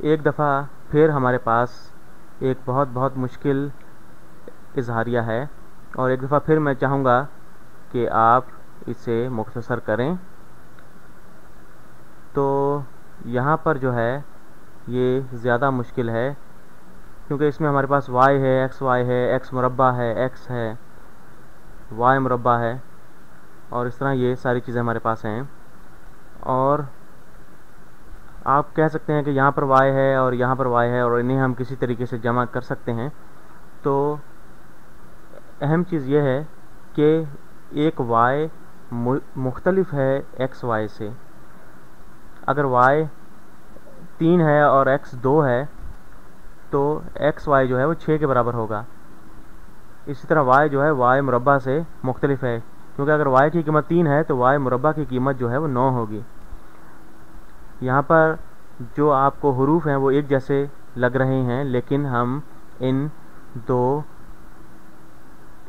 एक दफ़ा फिर हमारे पास एक बहुत मुश्किल इजहारिया है, और एक दफ़ा फिर मैं चाहूँगा कि आप इसे मुख्तसर करें। तो यहाँ पर जो है ये ज़्यादा मुश्किल है, क्योंकि इसमें हमारे पास y है, xy है, x मुरब्बा है, x है, y मुरब्बा है, और इस तरह ये सारी चीज़ें हमारे पास हैं। और आप कह सकते हैं कि यहाँ पर y है और यहाँ पर y है, और इन्हें हम किसी तरीके से जमा कर सकते हैं। तो अहम चीज़ ये है कि एक y मुख्तलिफ है एक्स वाई से। अगर y 3 है और x 2 है तो एक्स वाई जो है वो 6 के बराबर होगा। इसी तरह y जो है y मुरब्बा से मुख्तलिफ है, क्योंकि अगर y की कीमत 3 है तो y मुरब्बा की कीमत जो है वो 9 होगी। यहाँ पर जो आपको हरूफ हैं वो एक जैसे लग रहे हैं, लेकिन हम इन दो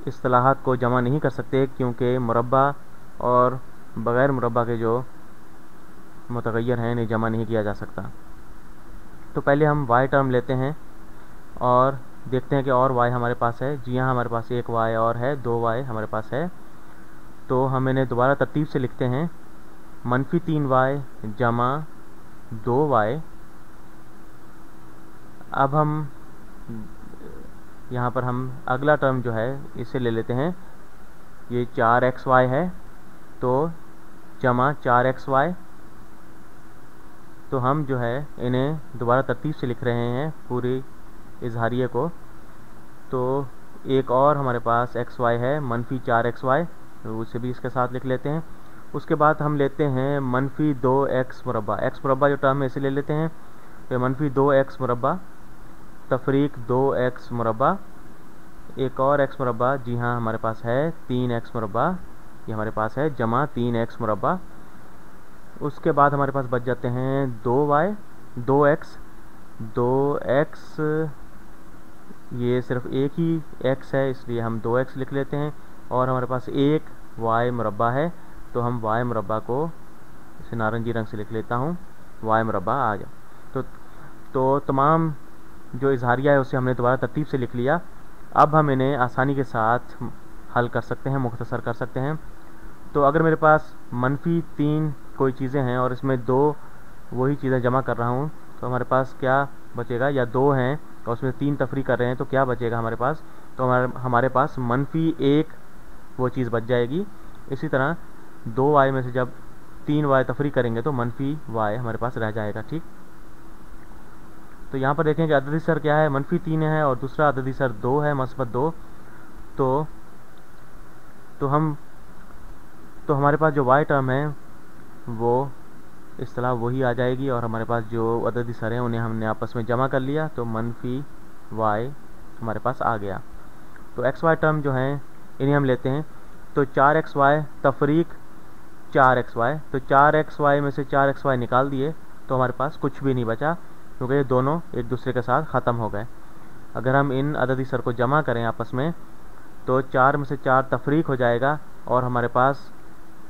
इस्तिलाहात को जमा नहीं कर सकते, क्योंकि मुरब्बा और बग़ैर मुरब्बा के जो मुतग़य्यर हैं इन्हें जमा नहीं किया जा सकता। तो पहले हम y टर्म लेते हैं और देखते हैं कि और y हमारे पास है। जी हाँ, हमारे पास एक y और है, 2y हमारे पास है। तो हम इन्हें दोबारा तरतीब से लिखते हैं, -3y जमा 2y। अब हम यहाँ पर हम अगला टर्म जो है इसे ले लेते हैं, ये 4xy है, तो जमा 4xy। तो हम जो है इन्हें दोबारा तरतीब से लिख रहे हैं पूरी इजहारिये को। तो एक और हमारे पास xy है, -4xy, तो उसे भी इसके साथ लिख लेते हैं। उसके बाद हम लेते हैं -2x मुरब्बा। x मुरब्बा जो टर्म है इसे ले लेते हैं, तो -2x मुरब्बा तफरीक 2x मुरब्बा, एक और x मुरब्बा, जी हाँ हमारे पास है 3x मुरब्बा, ये हमारे पास है, जमा 3x मुरब्बा। उसके बाद हमारे पास बच जाते हैं 2y 2x, ये सिर्फ एक ही x है इसलिए हम 2x लिख लेते हैं, और हमारे पास एक y मुरब्बा है, तो हम y मुरब्बा को इसे नारंगी रंग से लिख लेता हूँ, y मुरब्बा आ गया। तो तमाम जो इजहारिया है उसे हमने दोबारा तरतीब से लिख लिया। अब हम इन्हें आसानी के साथ हल कर सकते हैं, मुख्तसर कर सकते हैं। तो अगर मेरे पास -3 कोई चीज़ें हैं और इसमें 2 वही चीज़ें जमा कर रहा हूँ, तो हमारे पास क्या बचेगा, या 2 हैं और उसमें 3 तफरी कर रहे हैं, तो क्या बचेगा हमारे पास, तो हमारे पास -1 वो चीज़ बच जाएगी। इसी तरह 2y में से जब 3y तफरी करेंगे तो -y हमारे पास रह जाएगा। ठीक, तो यहाँ पर देखें कि अददी सर क्या है, -3 है और दूसरा अददी सर 2 है, मस्बत 2। तो हमारे पास जो y टर्म है वो इस तरह वही आ जाएगी, और हमारे पास जो अददी सर हैं उन्हें हमने आपस में जमा कर लिया, तो -y हमारे पास आ गया। तो xy टर्म जो हैं इन्हें हम लेते हैं, तो 4xy तफरीक 4xy, तो 4xy में से 4xy निकाल दिए तो हमारे पास कुछ भी नहीं बचा, क्योंकि ये दोनों एक दूसरे के साथ ख़त्म हो गए। अगर हम इन अददी सर को जमा करें आपस में, तो 4 में से 4 तफरीक हो जाएगा, और हमारे पास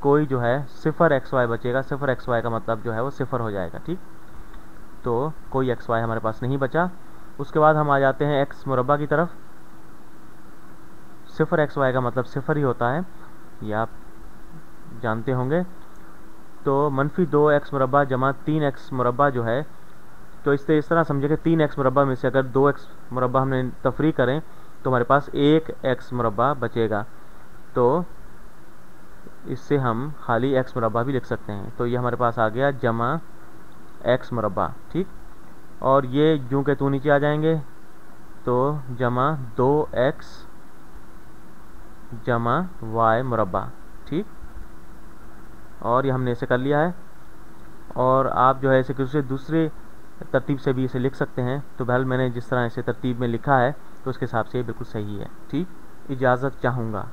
कोई जो है 0 xy बचेगा। 0 xy का मतलब जो है वो 0 हो जाएगा। ठीक, तो कोई xy हमारे पास नहीं बचा। उसके बाद हम आ जाते हैं x मुरब्बा की तरफ। 0 xy का मतलब 0 ही होता है, ये आप जानते होंगे। तो -2x मुरब्बा जमा 3x मुरब्बा जो है, तो इससे इस तरह समझे कि 3x मुरब्बा में से अगर 2x मुरब्बा हमने तफरी करें तो हमारे पास 1x मुरब्बा बचेगा। तो इससे हम खाली x मुरब्बा भी लिख सकते हैं। तो ये हमारे पास आ गया जमा x मुरब्बा। ठीक, और ये यूँ के तू नीचे आ जाएंगे, तो जमा 2x जमा y मुरब्बा। ठीक, और ये हमने इसे कर लिया है, और आप जो है इसे किसी दूसरे तरतीब से भी इसे लिख सकते हैं। तो बहरहाल मैंने जिस तरह इसे तरतीब में लिखा है तो उसके हिसाब से ये बिल्कुल सही है। ठीक, इजाज़त चाहूँगा।